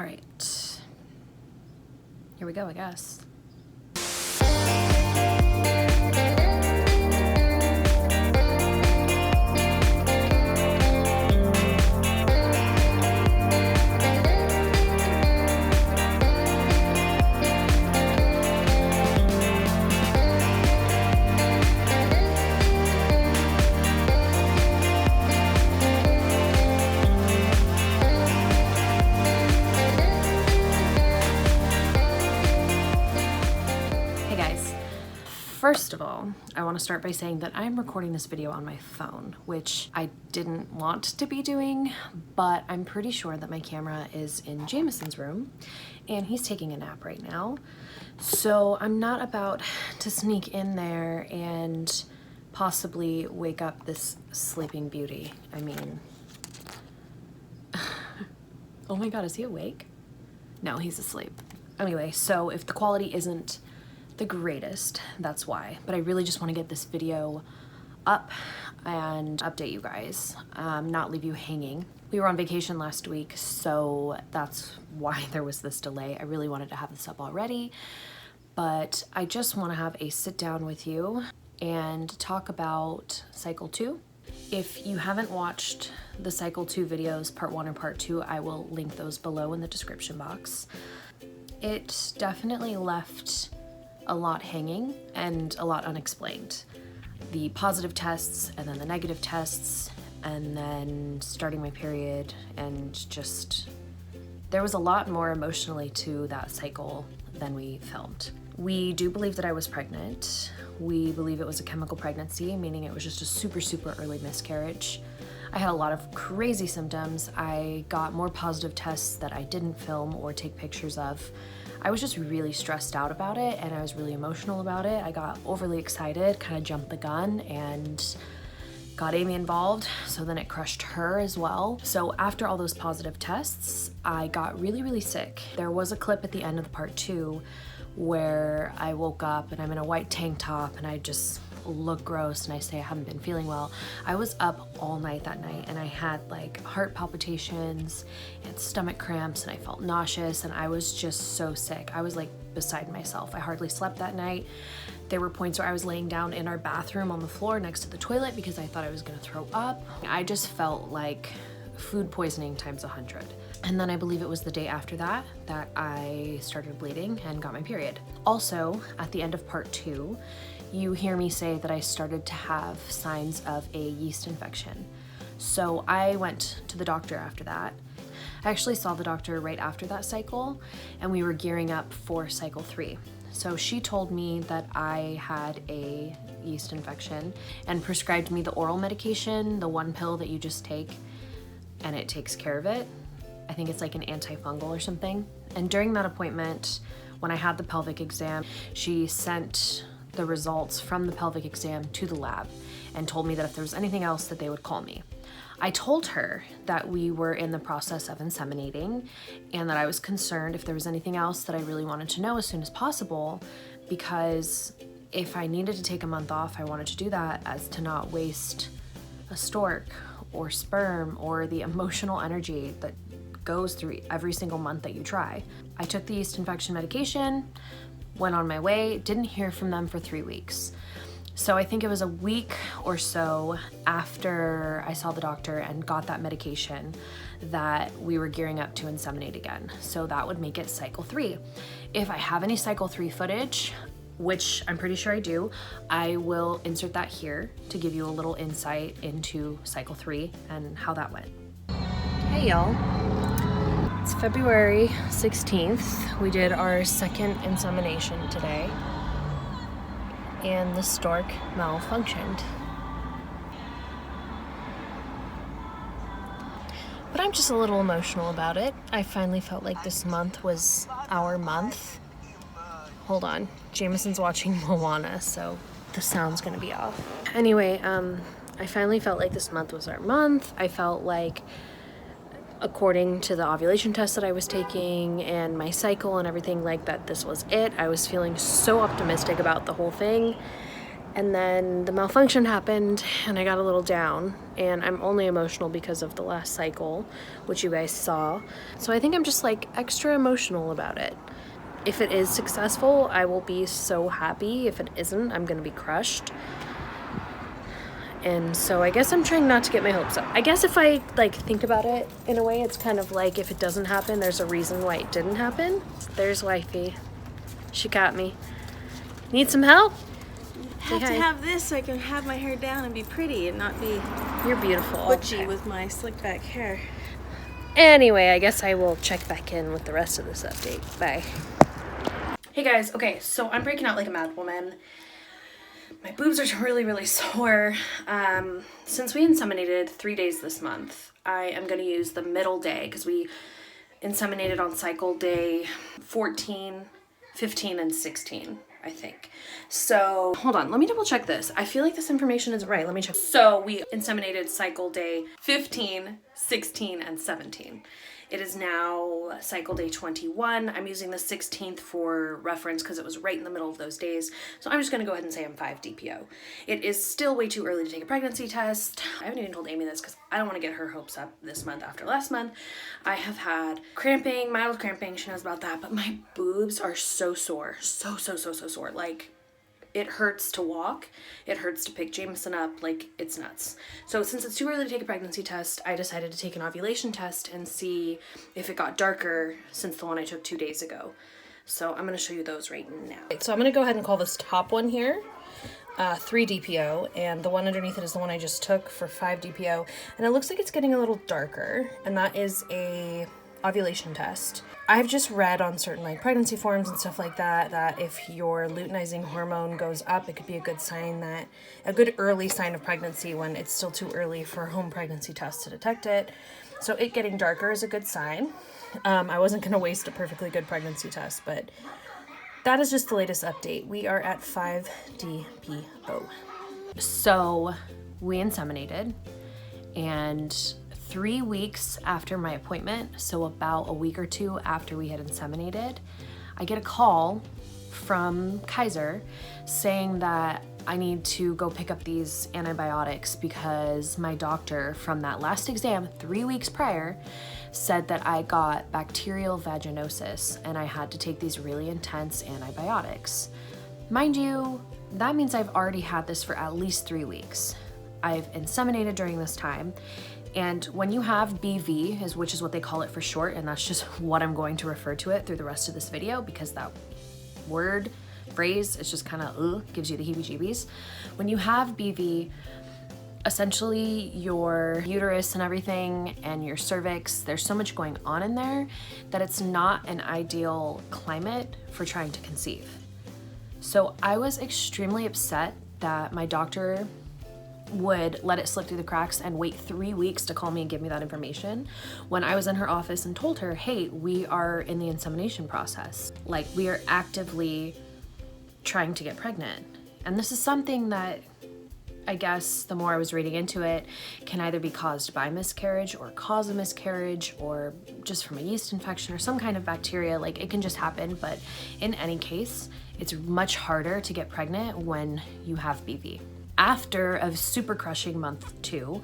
All right, here we go, I guess. First of all, I want to start by saying that I'm recording this video on my phone, which I didn't want to be doing, but I'm pretty sure that my camera is in Jameson's room and he's taking a nap right now. So I'm not about to sneak in there and possibly wake up this sleeping beauty. I mean, oh my God, is he awake? No, he's asleep. Anyway, so if the quality isn't the greatest, that's why. But I really just want to get this video up and update you guys, not leave you hanging. We were on vacation last week, so that's why there was this delay. I really wanted to have this up already, but I just want to have a sit down with you and talk about cycle 2. If you haven't watched the cycle 2 videos, part 1 and part 2, I will link those below in the description box. It definitely left a lot hanging and a lot unexplained. The positive tests and then the negative tests and then starting my period, and just there was a lot more emotionally to that cycle than we filmed. We do believe that I was pregnant. We believe it was a chemical pregnancy, meaning it was just a super early miscarriage. I had a lot of crazy symptoms. I got more positive tests that I didn't film or take pictures of. I was just really stressed out about it, and I was really emotional about it. I got overly excited, kind of jumped the gun, and got Amy involved, so then it crushed her as well. So after all those positive tests, I got really sick. There was a clip at the end of the part 2 where I woke up and I'm in a white tank top and I just look gross and I say I haven't been feeling well. I was up all night that night and I had like heart palpitations and stomach cramps and I felt nauseous and I was just so sick. I was like beside myself. I hardly slept that night. There were points where I was laying down in our bathroom on the floor next to the toilet because I thought I was gonna throw up. I just felt like food poisoning times 100. And then I believe it was the day after that that I started bleeding and got my period. Also, at the end of part 2, you hear me say that I started to have signs of a yeast infection. So I went to the doctor after that. I actually saw the doctor right after that cycle, and we were gearing up for cycle 3. So she told me that I had a yeast infection and prescribed me the oral medication, the one pill that you just take, and it takes care of it. I think it's like an antifungal or something. And during that appointment, when I had the pelvic exam, she sent the results from the pelvic exam to the lab and told me that if there was anything else that they would call me. I told her that we were in the process of inseminating and that I was concerned if there was anything else that I really wanted to know as soon as possible, because if I needed to take a month off, I wanted to do that as to not waste a stork or sperm or the emotional energy that goes through every single month that you try. I took the yeast infection medication, went on my way, didn't hear from them for 3 weeks. So I think it was a week or so after I saw the doctor and got that medication that we were gearing up to inseminate again. So that would make it cycle 3. If I have any cycle 3 footage, which I'm pretty sure I do, I will insert that here to give you a little insight into cycle 3 and how that went. Hey y'all. It's February 16th. We did our second insemination today, and the stork malfunctioned. But I'm just a little emotional about it. I finally felt like this month was our month. Hold on, Jameson's watching Moana, so the sound's gonna be off. Anyway, I finally felt like this month was our month. I felt like, according to the ovulation test that I was taking and my cycle and everything like that, this was it. I was feeling so optimistic about the whole thing. And then the malfunction happened and I got a little down, and I'm only emotional because of the last cycle, which you guys saw. So I think I'm just like extra emotional about it. If it is successful, I will be so happy. If it isn't, I'm gonna be crushed. And so I guess I'm trying not to get my hopes up. I guess if I like think about it in a way, it's kind of like if it doesn't happen, there's a reason why it didn't happen. There's wifey. She got me. Need some help? I have to have this so I can have my hair down and be pretty and not be You're beautiful. butchy with my slick back hair. Anyway, I guess I will check back in with the rest of this update. Bye. Hey guys, okay, so I'm breaking out like a mad woman. My boobs are really, really sore. Since we inseminated 3 days this month, I am gonna use the middle day because we inseminated on cycle day 14, 15, and 16. I think. So hold on, let me double check this. I feel like this information is right. Let me check. So we inseminated cycle day 15, 16, and 17. It is now cycle day 21. I'm using the 16th for reference because it was right in the middle of those days. So I'm just gonna go ahead and say I'm 5 DPO. It is still way too early to take a pregnancy test. I haven't even told Amy this because I don't want to get her hopes up this month after last month. I have had cramping, mild cramping, she knows about that, but my boobs are so sore. So sore. Like, it hurts to walk. It hurts to pick Jameson up. Like, it's nuts. So since it's too early to take a pregnancy test, I decided to take an ovulation test and see if it got darker since the one I took 2 days ago. So I'm going to show you those right now. So I'm going to go ahead and call this top one here 3 DPO, and the one underneath it is the one I just took for 5 DPO. And it looks like it's getting a little darker, and that is a ovulation test. I've just read on certain like pregnancy forums and stuff like that, that if your luteinizing hormone goes up, it could be a good sign that, a good early sign of pregnancy when it's still too early for home pregnancy tests to detect it. So it getting darker is a good sign. I wasn't gonna waste a perfectly good pregnancy test, but that is just the latest update. We are at 5 DPO. So we inseminated, and 3 weeks after my appointment, so about a week or 2 after we had inseminated, I get a call from Kaiser saying that I need to go pick up these antibiotics because my doctor from that last exam 3 weeks prior said that I got bacterial vaginosis and I had to take these really intense antibiotics. Mind you, that means I've already had this for at least 3 weeks. I've inseminated during this time, and when you have BV, which is what they call it for short, and that's just what I'm going to refer to it through the rest of this video because that word, phrase, it's just kind of gives you the heebie-jeebies. When you have BV, essentially your uterus and everything and your cervix, there's so much going on in there that it's not an ideal climate for trying to conceive. So I was extremely upset that my doctor would let it slip through the cracks and wait 3 weeks to call me and give me that information when I was in her office and told her, hey, we are in the insemination process. Like, we are actively trying to get pregnant. And this is something that I guess the more I was reading into it can either be caused by miscarriage or cause a miscarriage or just from a yeast infection or some kind of bacteria. Like, it can just happen, but in any case, it's much harder to get pregnant when you have BV. After a super crushing month 2,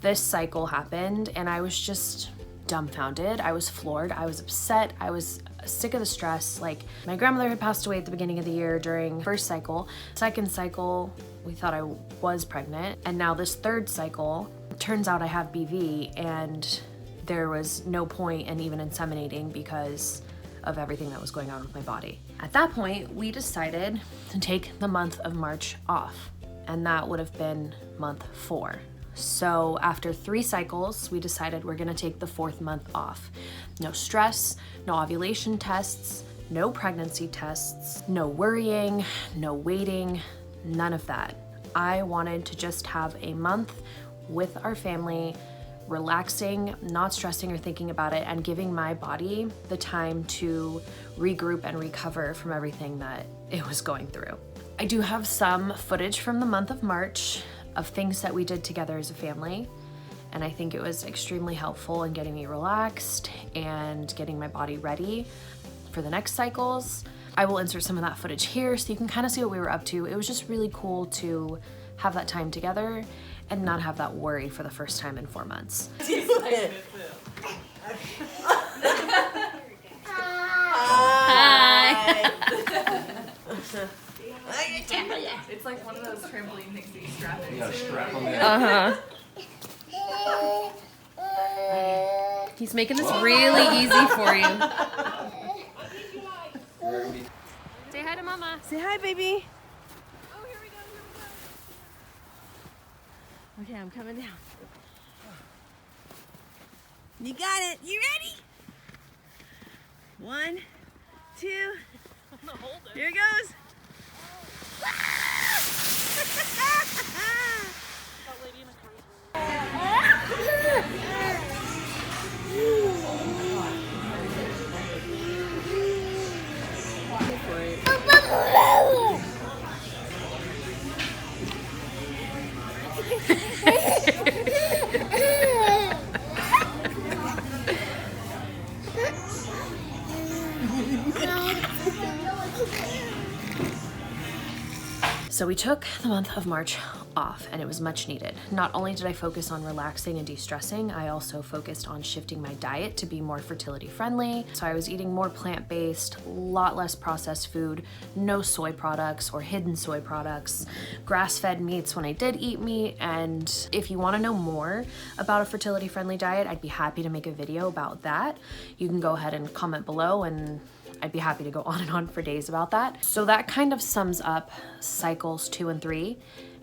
this cycle happened and I was just dumbfounded. I was floored. I was upset. I was sick of the stress. Like, my grandmother had passed away at the beginning of the year during first cycle. Second cycle, we thought I was pregnant. And now this third cycle, turns out I have BV, and there was no point in even inseminating because of everything that was going on with my body. At that point, we decided to take the month of March off, and that would have been month 4. So after 3 cycles, we decided we're gonna take the 4th month off. No stress, no ovulation tests, no pregnancy tests, no worrying, no waiting, none of that. I wanted to just have a month with our family, relaxing, not stressing or thinking about it, and giving my body the time to regroup and recover from everything that it was going through. I do have some footage from the month of March of things that we did together as a family, and I think it was extremely helpful in getting me relaxed and getting my body ready for the next cycles. I will insert some of that footage here so you can kind of see what we were up to. It was just really cool to have that time together and not have that worry for the first time in 4 months. Hi. It's like one of those trampoline things that you strap into. Yeah, strap them in. He's making this really easy for you. Say hi to Mama. Say hi, baby. Oh, here we go, Okay, I'm coming down. You got it. You ready? 1, 2. Here it goes. So we took the month of March off and it was much needed. Not only did I focus on relaxing and de-stressing, I also focused on shifting my diet to be more fertility friendly. So I was eating more plant-based, a lot less processed food, no soy products or hidden soy products, grass-fed meats when I did eat meat. And if you want to know more about a fertility friendly diet, I'd be happy to make a video about that. You can go ahead and comment below and I'd be happy to go on and on for days about that. So that kind of sums up cycles 2 and 3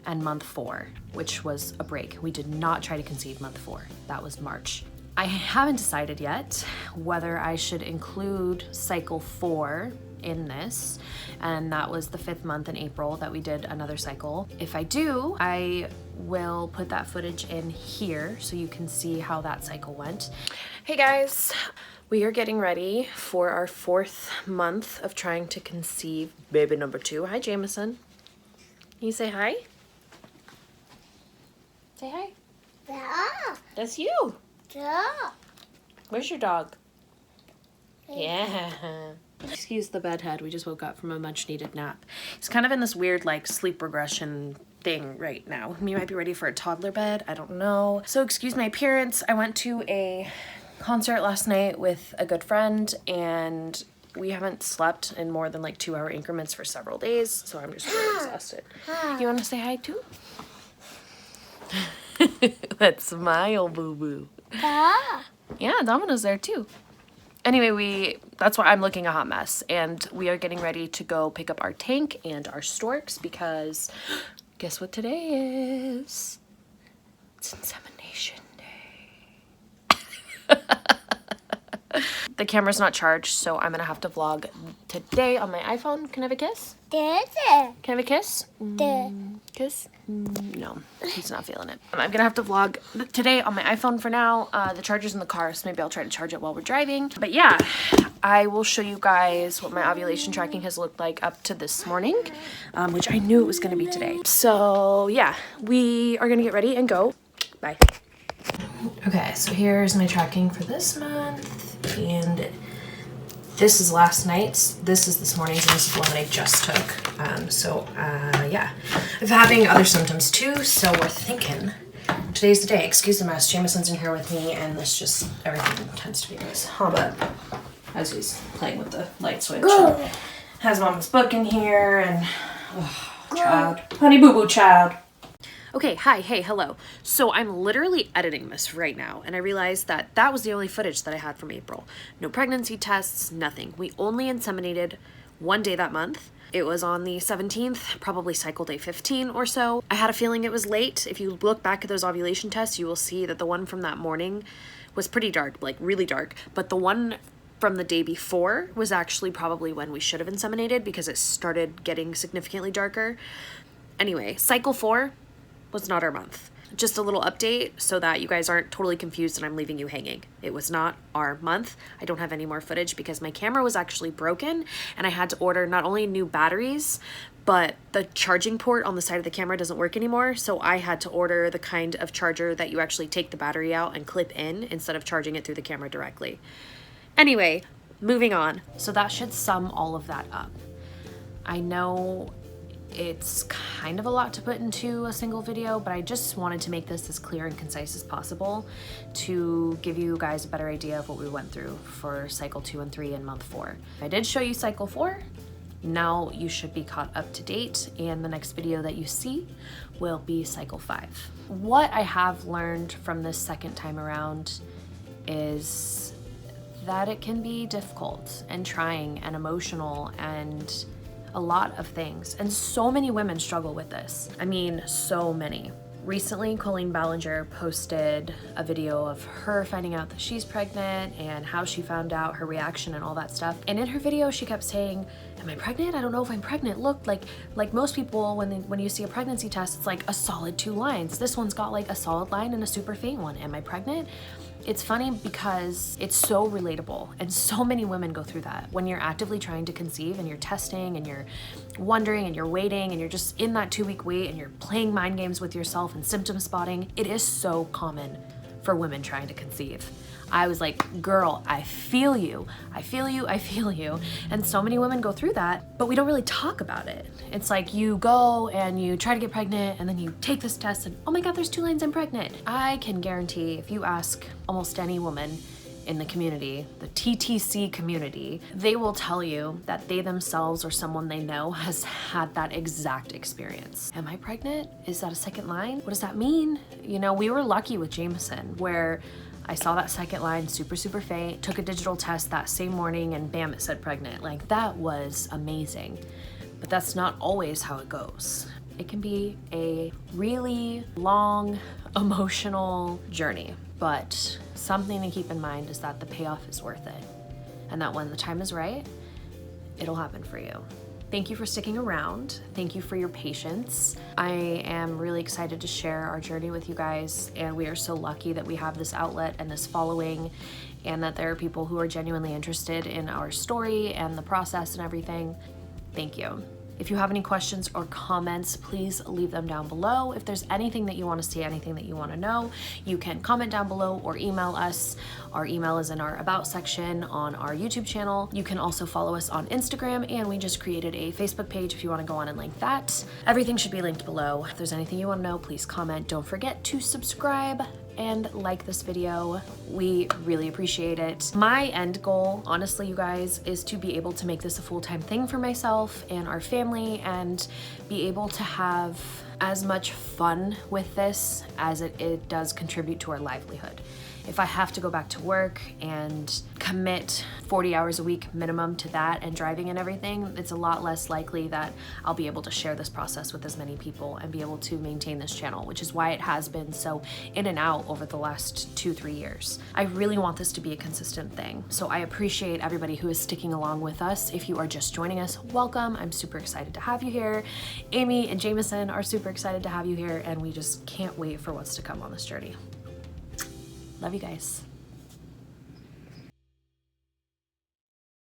and month 4, which was a break. We did not try to conceive month 4. That was March. I haven't decided yet whether I should include cycle 4 in this, and that was the 5th month in April that we did another cycle. If I do, I will put that footage in here so you can see how that cycle went. Hey guys, we are getting ready for our 4th month of trying to conceive baby number 2. Hi, Jameson. Can you say hi? Say hi. Yeah. That's you. Yeah. Where's your dog? Yeah. Excuse the bedhead. We just woke up from a much needed nap. He's kind of in this weird like sleep regression thing right now. He might be ready for a toddler bed. I don't know. So excuse my appearance. I went to a concert last night with a good friend and we haven't slept in more than like 2-hour increments for several days. So I'm just really exhausted. You want to say hi too? Let's smile, boo-boo. Yeah. Yeah, Domino's there too. Anyway, that's why I'm looking a hot mess, and we are getting ready to go pick up our tank and our storks because guess what today is? It's insemination day. The camera's not charged, so I'm gonna have to vlog today on my iPhone. Can I have a kiss? This Can I have a kiss? the Kiss? No, he's not feeling it. I'm gonna have to vlog today on my iPhone for now. The charger's in the car, so maybe I'll try to charge it while we're driving. But yeah, I will show you guys what my ovulation tracking has looked like up to this morning, which I knew it was gonna be today. So yeah, we are gonna get ready and go. Bye. Okay, so here's my tracking for this month, and this is last night's, this is this morning's, and this is one that I just took. Yeah. I'm having other symptoms too, so we're thinking today's the day. Excuse the mess, Jameson's in here with me, and this just, everything tends to be a mess. But as he's playing with the light switch, and has Mama's book in here, and, oh, child. Honey boo-boo child. Okay, hi, hey, hello. So I'm literally editing this right now, and I realized that that was the only footage that I had from April. No pregnancy tests, nothing. We only inseminated one day that month. It was on the 17th, probably cycle day 15 or so. I had a feeling it was late. If you look back at those ovulation tests, you will see that the one from that morning was pretty dark, like really dark, but the one from the day before was actually probably when we should have inseminated because it started getting significantly darker. Anyway, cycle 4 was not our month. Just a little update so that you guys aren't totally confused and I'm leaving you hanging. It was not our month. I don't have any more footage because my camera was actually broken and I had to order not only new batteries, but the charging port on the side of the camera doesn't work anymore. So I had to order the kind of charger that you actually take the battery out and clip in instead of charging it through the camera directly. Anyway, moving on. So that should sum all of that up. I know it's kind of a lot to put into a single video, but I just wanted to make this as clear and concise as possible to give you guys a better idea of what we went through for cycle 2 and 3 and month 4. I did show you cycle 4. Now you should be caught up to date, and the next video that you see will be cycle 5. What I have learned from this second time around is that it can be difficult and trying and emotional and a lot of things. And so many women struggle with this. I mean, so many. Recently, Colleen Ballinger posted a video of her finding out that she's pregnant and how she found out, her reaction and all that stuff. And in her video, she kept saying, am I pregnant? I don't know if I'm pregnant. Look, like most people, when you see a pregnancy test, it's like a solid 2 lines. This one's got like a solid line and a super faint one. Am I pregnant? It's funny because it's so relatable, and so many women go through that. When you're actively trying to conceive and you're testing and you're wondering and you're waiting and you're just in that 2-week wait and you're playing mind games with yourself and symptom spotting, it is so common for women trying to conceive. I was like, girl, I feel you. I feel you, I feel you. And so many women go through that, but we don't really talk about it. It's like you go and you try to get pregnant and then you take this test and, oh my God, there's 2 lines, I'm pregnant. I can guarantee if you ask almost any woman in the community, the TTC community, they will tell you that they themselves or someone they know has had that exact experience. Am I pregnant? Is that a second line? What does that mean? You know, we were lucky with Jameson where I saw that second line super faint, took a digital test that same morning and bam, it said pregnant. Like, that was amazing. But that's not always how it goes. It can be a really long, emotional journey, but something to keep in mind is that the payoff is worth it, and that when the time is right, it'll happen for you. Thank you for sticking around. Thank you for your patience. I am really excited to share our journey with you guys, and we are so lucky that we have this outlet and this following, and that there are people who are genuinely interested in our story and the process and everything. Thank you. If you have any questions or comments, please leave them down below. If there's anything that you want to see, anything that you want to know, you can comment down below or email us. Our email is in our About section on our YouTube channel. You can also follow us on Instagram, and we just created a Facebook page if you want to go on and link that. Everything should be linked below. If there's anything you want to know, please comment. Don't forget to subscribe and like this video. We really appreciate it. My end goal, honestly, you guys, is to be able to make this a full-time thing for myself and our family, and be able to have as much fun with this as it does contribute to our livelihood. If I have to go back to work and commit 40 hours a week minimum to that and driving and everything, it's a lot less likely that I'll be able to share this process with as many people and be able to maintain this channel, which is why it has been so in and out over the last 2-3 years. I really want this to be a consistent thing. So I appreciate everybody who is sticking along with us. If you are just joining us, welcome. I'm super excited to have you here. Amy and Jameson are super excited to have you here, and we just can't wait for what's to come on this journey. Love you guys.